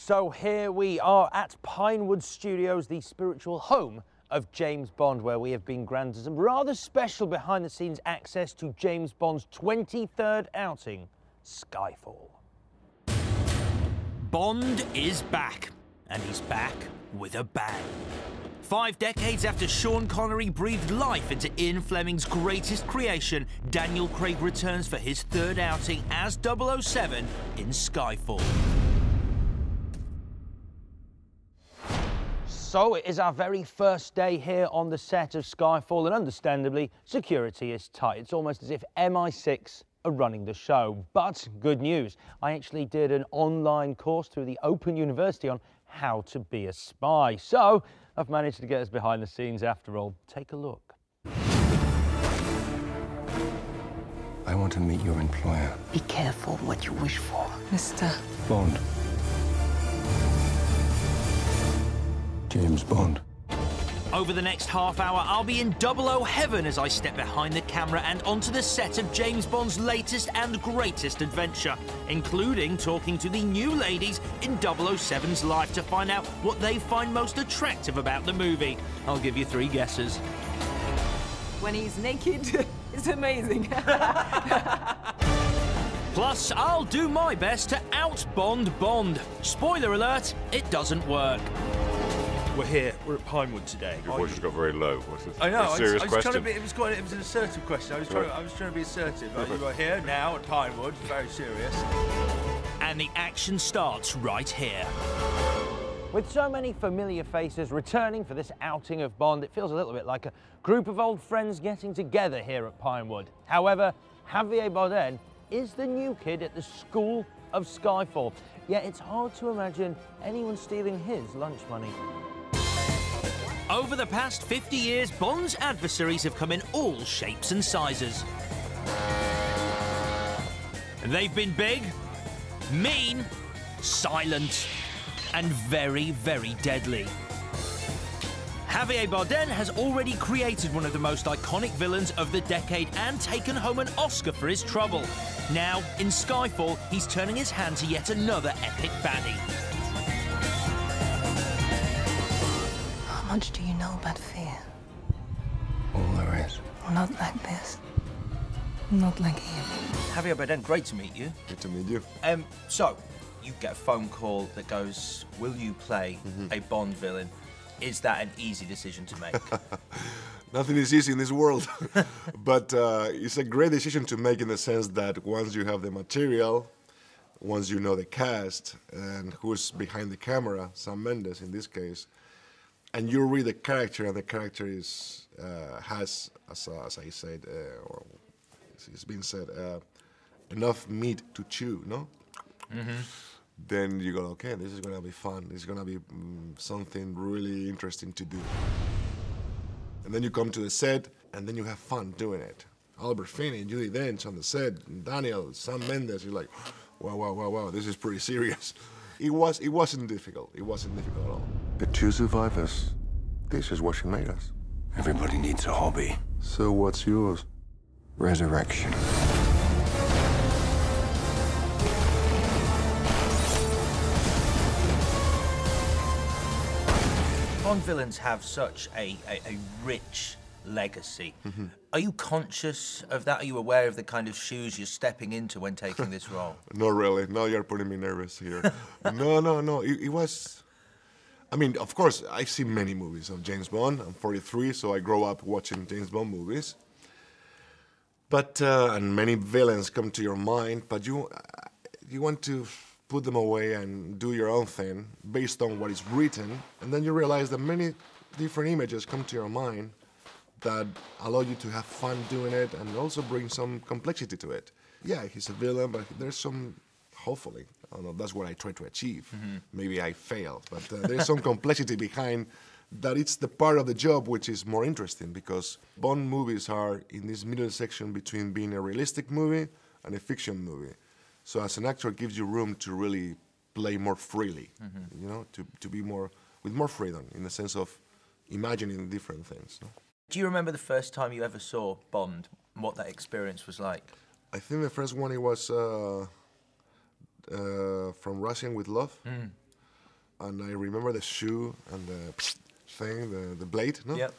So here we are at Pinewood Studios, the spiritual home of James Bond, where we have been granted some rather special behind-the-scenes access to James Bond's 23rd outing, Skyfall. Bond is back, and he's back with a bang. 5 decades after Sean Connery breathed life into Ian Fleming's greatest creation, Daniel Craig returns for his 3rd outing as 007 in Skyfall. So it is our very first day here on the set of Skyfall, and understandably, security is tight. It's almost as if MI6 are running the show. But good news, I actually did an online course through the Open University on how to be a spy. So I've managed to get us behind the scenes after all. Take a look. I want to meet your employer. Be careful what you wish for, Mr. Bond. James Bond. Over the next half hour, I'll be in 00 heaven as I step behind the camera and onto the set of James Bond's latest and greatest adventure, including talking to the new ladies in 007's life to find out what they find most attractive about the movie. I'll give you 3 guesses. When he's naked, it's amazing. Plus, I'll do my best to out-Bond Bond. Spoiler alert, it doesn't work. We're here. We're at Pinewood today. Your voice has got very low. What's this? I know. A serious question. Trying to be, it was an assertive question. I was trying to be assertive. Like, we're here now at Pinewood. Very serious. And the action starts right here. With so many familiar faces returning for this outing of Bond, it feels a little bit like a group of old friends getting together here at Pinewood. However, Javier Bardem is the new kid at the school of Skyfall. Yet it's hard to imagine anyone stealing his lunch money. Over the past 50 years, Bond's adversaries have come in all shapes and sizes. They've been big, mean, silent, and very, very deadly. Javier Bardem has already created one of the most iconic villains of the decade and taken home an Oscar for his trouble. Now, in Skyfall, he's turning his hand to yet another epic baddie. How much do you know about fear? All there is. Not like this. Not like him. Javier Bardem, great to meet you. Good to meet you. So, you get a phone call that goes, will you play a Bond villain? Is that an easy decision to make? Nothing is easy in this world, but it's a great decision to make in the sense that once you have the material, once you know the cast and who's behind the camera, Sam Mendes in this case, and you read the character, and the character is has, as I said, or it's been said, enough meat to chew, no? Then you go, okay, this is gonna be fun. This is gonna be something really interesting to do. And then you come to the set, and then you have fun doing it. Albert Finney, Judi Dench on the set, Daniel, Sam Mendes. You're like, wow, wow, wow, wow. This is pretty serious. It wasn't difficult. It wasn't difficult at all. The 2 survivors. This is what she made us. Everybody needs a hobby. So what's yours? Resurrection. Bond villains have such a rich legacy. Are you conscious of that? Are you aware of the kind of shoes you're stepping into when taking this role? Not really. Now you're putting me nervous here. No. It was... I mean, of course, I've seen many movies of James Bond. I'm 43, so I grow up watching James Bond movies. But, and many villains come to your mind, but you want to put them away and do your own thing based on what is written, and then you realize that many different images come to your mind that allow you to have fun doing it and also bring some complexity to it. Yeah, he's a villain, but there's some, hopefully, I don't know, that's what I try to achieve. Maybe I failed, but there's some complexity behind that. It's the part of the job which is more interesting, because Bond movies are in this middle section between being a realistic movie and a fiction movie. So as an actor, it gives you room to really play more freely, you know, to be more, with more freedom in the sense of imagining different things. No? Do you remember the first time you ever saw Bond, what that experience was like? I think the first one, it was from Russian with Love. and I remember the shoe and the thing, the blade, no? Yep.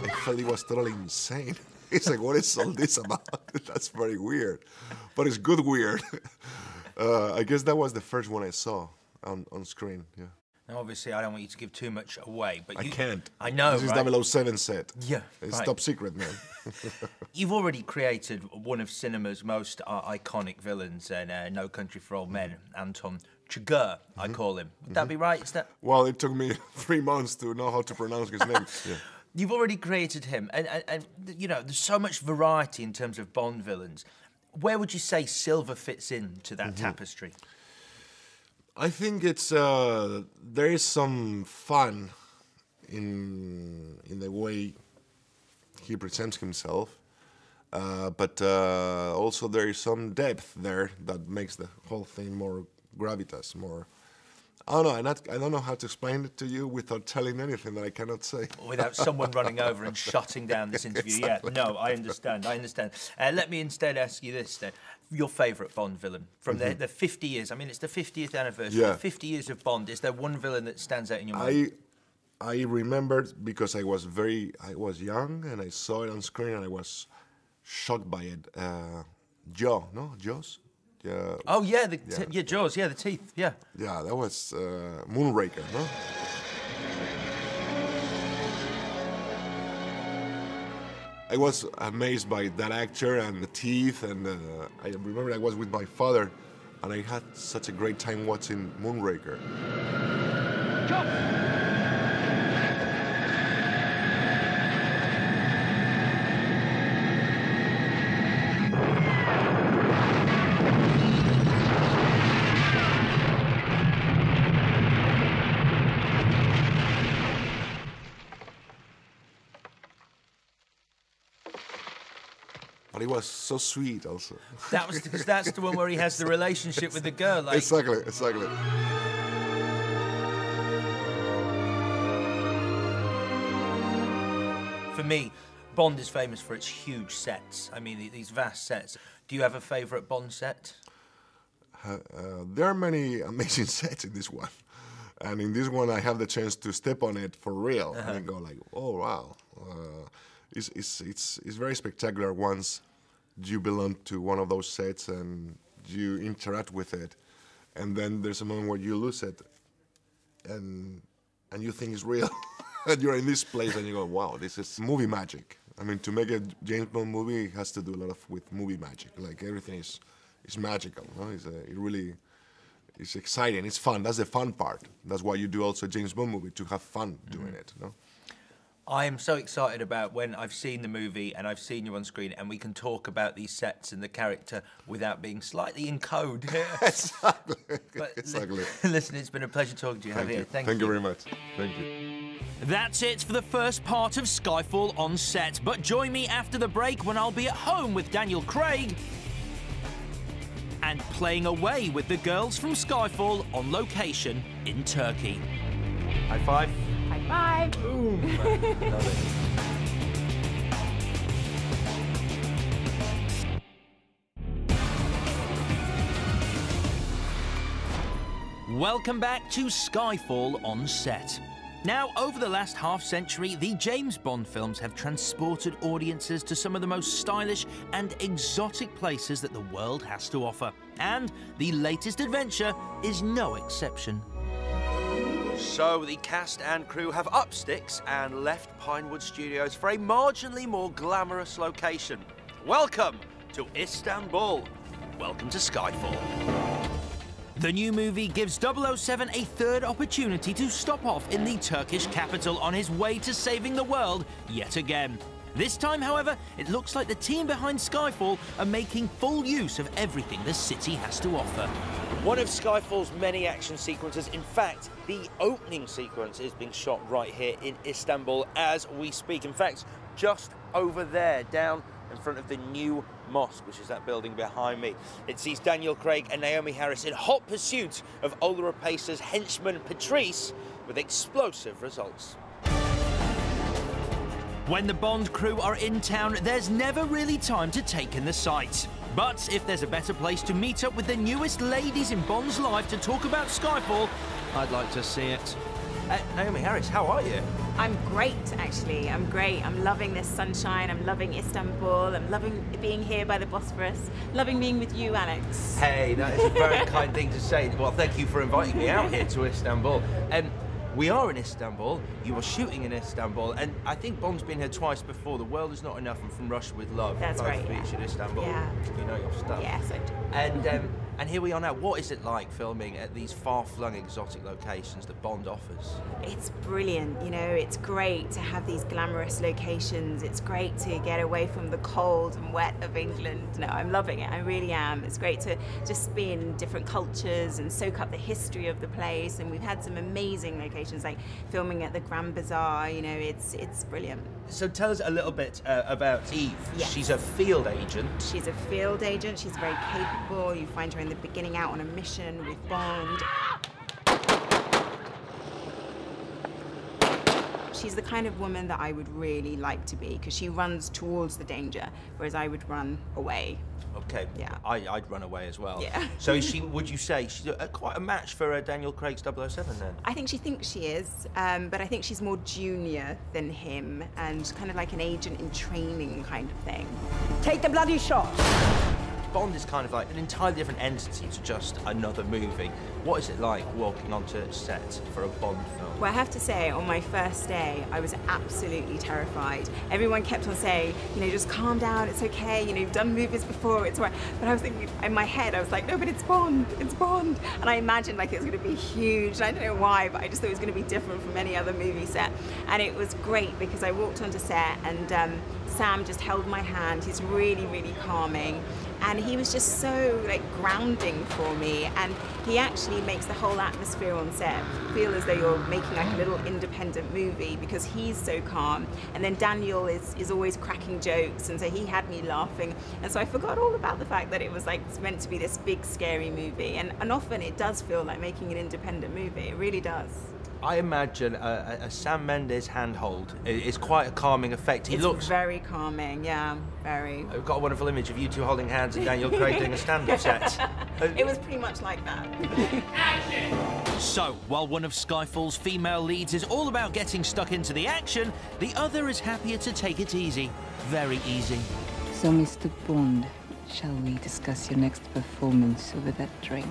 I felt it was totally insane. It's like, what is all this about? That's very weird, but it's good weird. I guess that was the first one I saw on screen, yeah. Now, obviously, I don't want you to give too much away, but I can't. I know, This right? is 007 set. Yeah, It's right. top secret, man. You've already created one of cinema's most iconic villains in No Country for Old Men, Anton Chigurh, I call him. Would that be right? Is that... Well, it took me 3 months to know how to pronounce his name. Yeah. You've already created him, and you know, there's so much variety in terms of Bond villains. Where would you say Silver fits into that tapestry? I think it's there is some fun in the way he presents himself, but also there is some depth there that makes the whole thing more gravitas, more. I don't know. I don't know how to explain it to you without telling anything that I cannot say. Without someone running over and shutting down this interview. Exactly. Yeah, no, I understand. Let me instead ask you this then. Your favourite Bond villain from the 50 years. I mean, it's the 50th anniversary. Yeah. 50 years of Bond. Is there one villain that stands out in your mind? I remembered because I was young and I saw it on screen and I was shocked by it. Jaws? Yeah. Oh, yeah, Jaws, yeah, the teeth, yeah. Yeah, that was Moonraker, no? I was amazed by that actor and the teeth, and I remember I was with my father, and I had such a great time watching Moonraker. But it was so sweet also. That was because that's the one where he has the relationship with the girl. Like, Exactly. for me, Bond is famous for its huge sets. I mean, these vast sets. Do you have a favourite Bond set? There are many amazing sets in this one. And in this one, I have the chance to step on it for real and go like, oh, wow. It's very spectacular once you belong to one of those sets and you interact with it. And then there's a moment where you lose it and you think it's real. And you're in this place and you go, wow, this is movie magic. I mean, to make a James Bond movie, it has to do a lot with movie magic. Like, everything is magical, no? It really is exciting. It's fun. That's the fun part. That's why you do also a James Bond movie, to have fun doing it, no? I am so excited about when I've seen the movie and I've seen you on screen and we can talk about these sets and the character without being slightly in code. Exactly. But Exactly. Listen, it's been a pleasure talking to you, Javier. Thank you very much. Thank you. That's it for the first part of Skyfall on set, but join me after the break when I'll be at home with Daniel Craig and playing away with the girls from Skyfall on location in Turkey. High five. High five. Boom. Love it. Welcome back to Skyfall on set. Now, over the last half-century, the James Bond films have transported audiences to some of the most stylish and exotic places that the world has to offer. And the latest adventure is no exception. So, the cast and crew have upped sticks and left Pinewood Studios for a marginally more glamorous location. Welcome to Istanbul. Welcome to Skyfall. The new movie gives 007 a third opportunity to stop off in the Turkish capital on his way to saving the world yet again. This time, however, it looks like the team behind Skyfall are making full use of everything the city has to offer. One of Skyfall's many action sequences, in fact, the opening sequence is being shot right here in Istanbul as we speak. In fact, just over there, down in front of the new mosque, which is that building behind me. It sees Daniel Craig and Naomi Harris in hot pursuit of Ola Rapace's henchman Patrice with explosive results. When the Bond crew are in town, there's never really time to take in the sights. But if there's a better place to meet up with the newest ladies in Bond's life to talk about Skyfall, I'd like to see it. Naomi Harris, how are you? I'm great, actually. I'm great. I'm loving this sunshine. I'm loving Istanbul. I'm loving being here by the Bosphorus. Loving being with you, Alex. Hey, that is a very kind thing to say. Well, thank you for inviting me out here to Istanbul. We are in Istanbul, you are shooting in Istanbul, and I think Bond's been here twice before. The World Is Not Enough and From Russia with Love. That's right, yeah. Featured Istanbul. Yeah. You know your stuff. Yes, I do. And here we are now. What is it like filming at these far-flung exotic locations that Bond offers? It's brilliant, you know, it's great to have these glamorous locations. It's great to get away from the cold and wet of England. No, I'm loving it, I really am. It's great to just be in different cultures and soak up the history of the place. And we've had some amazing locations, like filming at the Grand Bazaar, you know, it's brilliant. So tell us a little bit about Eve. Yes. She's a field agent. She's a field agent, she's very capable. You find her in the beginning out on a mission with Bond. She's the kind of woman that I would really like to be, because she runs towards the danger, whereas I would run away. Okay. Yeah. I'd run away as well. Yeah. So is she, would you say she's quite a match for Daniel Craig's 007 then? I think she thinks she is, but I think she's more junior than him, and kind of like an agent in training kind of thing. Take the bloody shot! Bond is kind of like an entirely different entity to just another movie. What is it like walking onto set for a Bond film? Well, I have to say, on my first day, I was absolutely terrified. Everyone kept on saying, you know, just calm down, it's okay, you know, you've done movies before, it's all right. But I was thinking, in my head, I was like, no, but it's Bond, it's Bond. And I imagined like it was going to be huge, and I don't know why, but I just thought it was going to be different from any other movie set. And it was great, because I walked onto set, and Sam just held my hand. He's really, really calming. And he was just so like grounding for me, and he actually makes the whole atmosphere on set feel as though you're making like a little independent movie, because he's so calm. And then Daniel is always cracking jokes, and so he had me laughing. And so I forgot all about the fact that it was like it's meant to be this big scary movie, and often it does feel like making an independent movie. It really does. I imagine a Sam Mendes handhold is quite a calming effect. It's very calming, yeah, very. I've got a wonderful image of you two holding hands and Daniel Craig doing a stand-up set. It was pretty much like that. So, while one of Skyfall's female leads is all about getting stuck into the action, the other is happier to take it easy. Very easy. So, Mr. Bond, shall we discuss your next performance over that drink?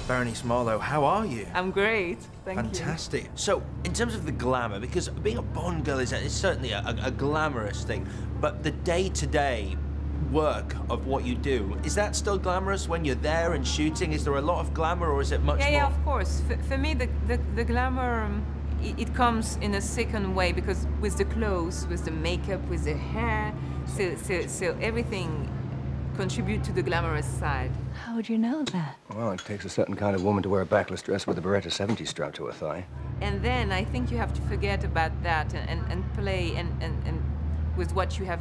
Berenice Marlowe, how are you? I'm great, thank you. Fantastic. So, in terms of the glamour, because being a Bond girl is certainly a glamorous thing, but the day-to-day work of what you do, is that still glamorous when you're there and shooting? Is there a lot of glamour, or is it much more? Yeah, of course. For me, the glamour, it comes in a second way, because with the clothes, with the makeup, with the hair, so everything contribute to the glamorous side. How would you know that? Well, it takes a certain kind of woman to wear a backless dress with a Beretta 70 strapped to her thigh. And then I think you have to forget about that and play and with what you have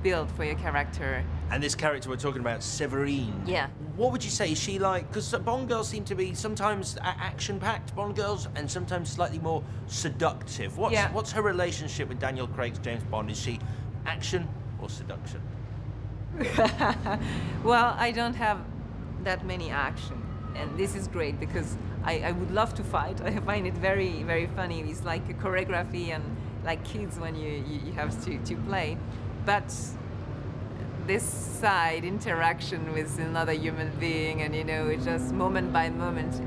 built for your character. And this character we're talking about, Severine. Yeah. What would you say, is she like, because Bond girls seem to be sometimes action-packed Bond girls and sometimes slightly more seductive. What's her relationship with Daniel Craig's James Bond? Is she action or seduction? Well, I don't have that many action, and this is great because I would love to fight. I find it very, very funny. It's like a choreography and like kids when you have to play. But this side interaction with another human being, and you know, it just moment by moment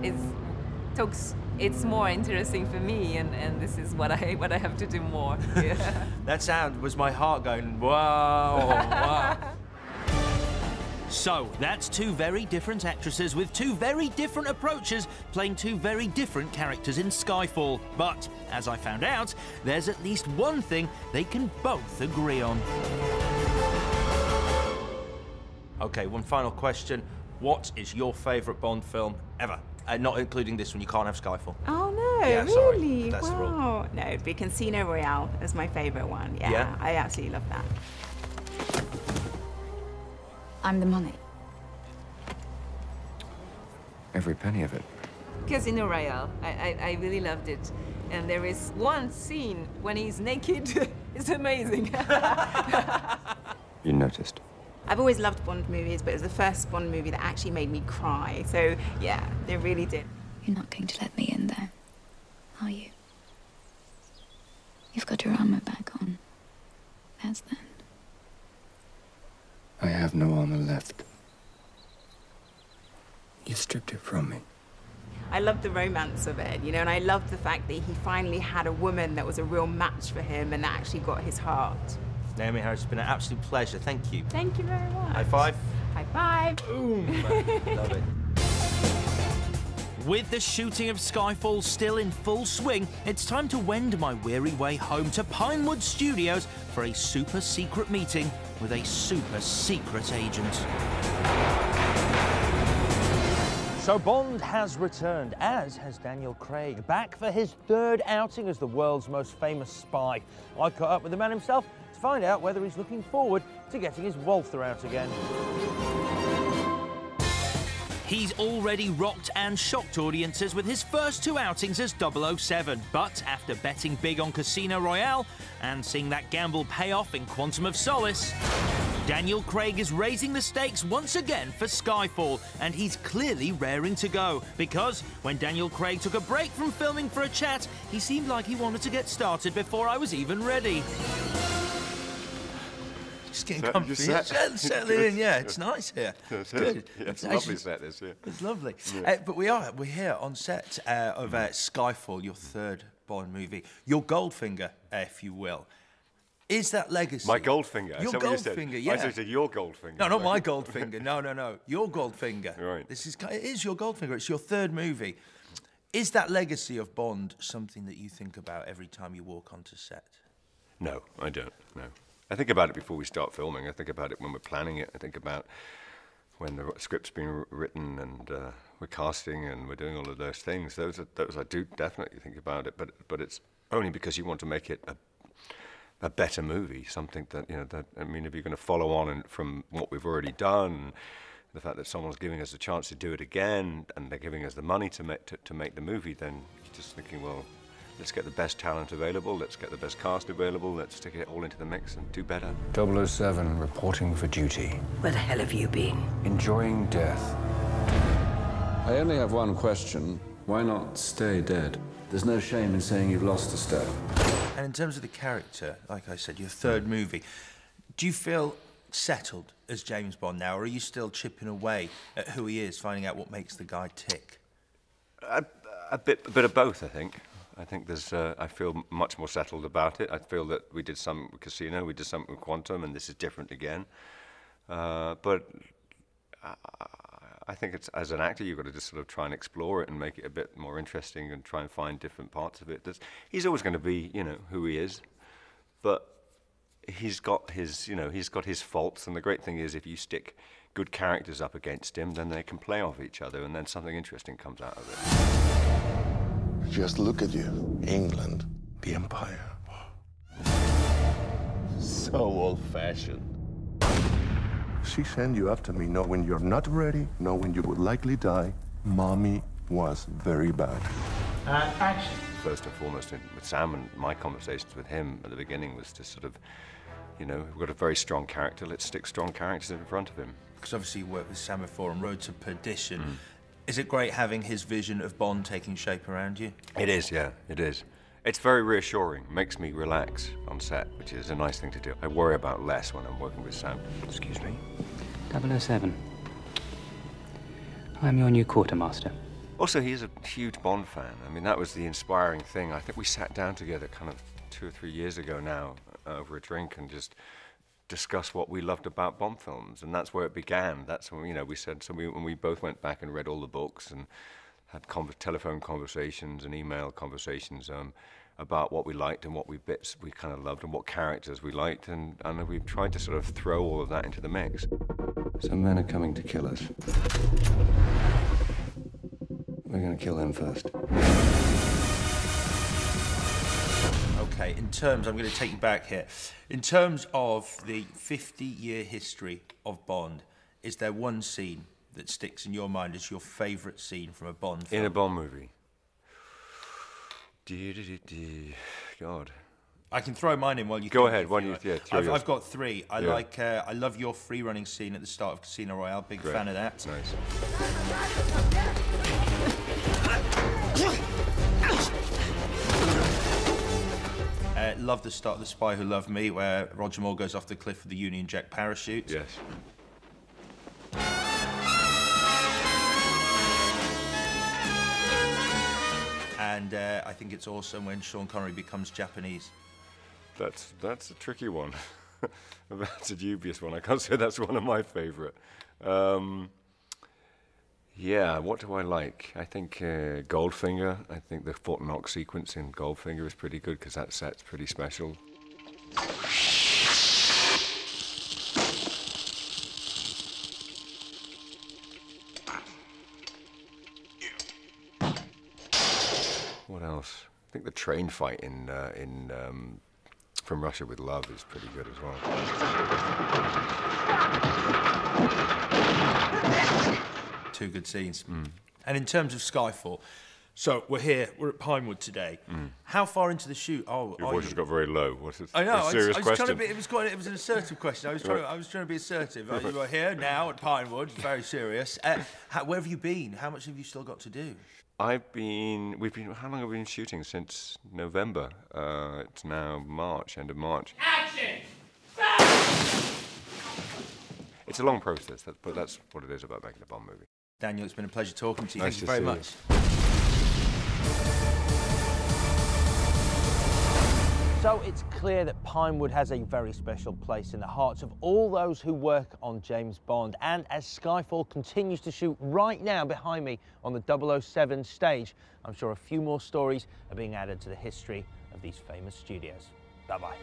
it's more interesting for me, and this is what I have to do more. Yeah. That sound was my heart going, wow, wow. So, that's two very different actresses with two very different approaches, playing two very different characters in Skyfall. But, as I found out, there's at least one thing they can both agree on. Okay, one final question. What is your favourite Bond film ever? Not including this one, you can't have Skyfall. Oh no, yeah, really? Sorry. That's the rule. No, it'd be Casino Royale as my favourite one. Yeah, I absolutely love that. I'm the money. Every penny of it. Casino Royale, I really loved it. And there is one scene when he's naked. It's amazing. You noticed? I've always loved Bond movies, but it was the first Bond movie that actually made me cry. So, yeah, it really did. You're not going to let me in there, are you? You've got your armor back on. That's that. I have no armor left. You stripped it from me. I loved the romance of it, you know, and I loved the fact that he finally had a woman that was a real match for him and that actually got his heart. Naomi Harris, it's been an absolute pleasure. Thank you. Thank you very much. High five. High five. Boom. Love it. With the shooting of Skyfall still in full swing, it's time to wend my weary way home to Pinewood Studios for a super secret meeting with a super secret agent. So Bond has returned, as has Daniel Craig, back for his third outing as the world's most famous spy. I caught up with the man himself to find out whether he's looking forward to getting his Walther out again. He's already rocked and shocked audiences with his first two outings as 007, but after betting big on Casino Royale and seeing that gamble pay off in Quantum of Solace, Daniel Craig is raising the stakes once again for Skyfall, and he's clearly raring to go, because when Daniel Craig took a break from filming for a chat, he seemed like he wanted to get started before I was even ready. Just getting comfy, settling in, yeah, it's nice here. It's good. Yeah, it's a lovely set, this, yeah. It's lovely. Yeah. But we're here on set of Skyfall, your third Bond movie, your Goldfinger, if you will. Is that legacy? My Goldfinger. Your Goldfinger, yeah. I said your Goldfinger. No, not my Goldfinger. No. Your Goldfinger. Right. It is your Goldfinger. It's your third movie. Is that legacy of Bond something that you think about every time you walk onto set? No, I don't. No. I think about it before we start filming. I think about it when we're planning it. I think about when the script's being written and we're casting and we're doing all of those things. Those I do definitely think about it. But it's only because you want to make it a better movie, something that, you know, that, I mean, if you're going to follow on from what we've already done, the fact that someone's giving us a chance to do it again and they're giving us the money to make the movie, then you're just thinking, well, let's get the best talent available, let's get the best cast available, let's stick it all into the mix and do better. 007, reporting for duty. Where the hell have you been? Enjoying death. I only have one question. Why not stay dead? There's no shame in saying you've lost a step. And in terms of the character, like I said, your third movie, do you feel settled as James Bond now, or are you still chipping away at who he is, finding out what makes the guy tick? A bit of both, I think. I think there's. I feel much more settled about it. I feel that we did some with Casino, we did something with Quantum, and this is different again. But I think it's, as an actor, you've got to just sort of try and explore it and make it a bit more interesting and try and find different parts of it. He's always going to be, you know, who he is, but he's got his, you know, he's got his faults. And the great thing is, if you stick good characters up against him, then they can play off each other, and then something interesting comes out of it. Just look at you, England, the Empire. So old-fashioned. She sent you after me knowing you're not ready, knowing you would likely die. Mommy was very bad. Action. First and foremost, with Sam and my conversations with him at the beginning was to sort of, you know, we've got a very strong character, let's stick strong characters in front of him. Because obviously you worked with Sam before on Road to Perdition. Is it great having his vision of Bond taking shape around you? It is, yeah, it is. It's very reassuring, makes me relax on set, which is a nice thing to do. I worry about less when I'm working with Sam. Excuse me. 007. I'm your new quartermaster. Also, he's a huge Bond fan. I mean, that was the inspiring thing. I think we sat down together kind of 2 or 3 years ago now over a drink and just discussed what we loved about Bond films, and that's where it began. That's when, you know, we said, so when we both went back and read all the books and had telephone conversations and email conversations about what we liked and what bits we kind of loved and what characters we liked, and we've tried to sort of throw all of that into the mix. Some men are coming to kill us. We're going to kill them first. Okay, in terms, I'm going to take you back here. In terms of the 50-year history of Bond, is there one scene that sticks in your mind as your favourite scene from a Bond film? In a Bond movie? God. I can throw mine in while you go think, ahead. One, like. yeah, I've got three. I like. I love your free running scene at the start of Casino Royale. Big fan of that. Nice. Love the start of The Spy Who Loved Me, where Roger Moore goes off the cliff with the Union Jack parachute. Yes. And I think it's awesome when Sean Connery becomes Japanese. That's a tricky one. That's a dubious one. I can't say that's one of my favourite. Yeah, what do I like? I think Goldfinger. I think the Fort Knox sequence in Goldfinger is pretty good because that set's pretty special. What else? I think the train fight in From Russia with Love is pretty good as well. Two good scenes. And in terms of Skyfall, so we're at Pinewood today. How far into the shoot? Your voice has got very low. What's it? I know. A serious question. Trying to be, it was an assertive question. I was trying to be assertive. You are here now at Pinewood. Very serious. Where have you been? How much have you still got to do? How long have we been shooting? Since November. It's now March, end of March. Action! It's a long process, but that's what it is about making a Bond movie. Daniel, it's been a pleasure talking to you. Nice Thank you to very see much. So it's clear that Pinewood has a very special place in the hearts of all those who work on James Bond. And as Skyfall continues to shoot right now behind me on the 007 stage, I'm sure a few more stories are being added to the history of these famous studios. Bye-bye.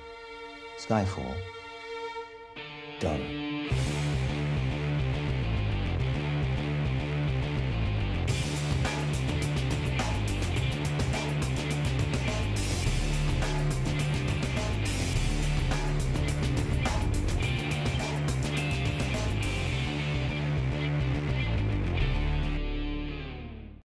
Skyfall. Done.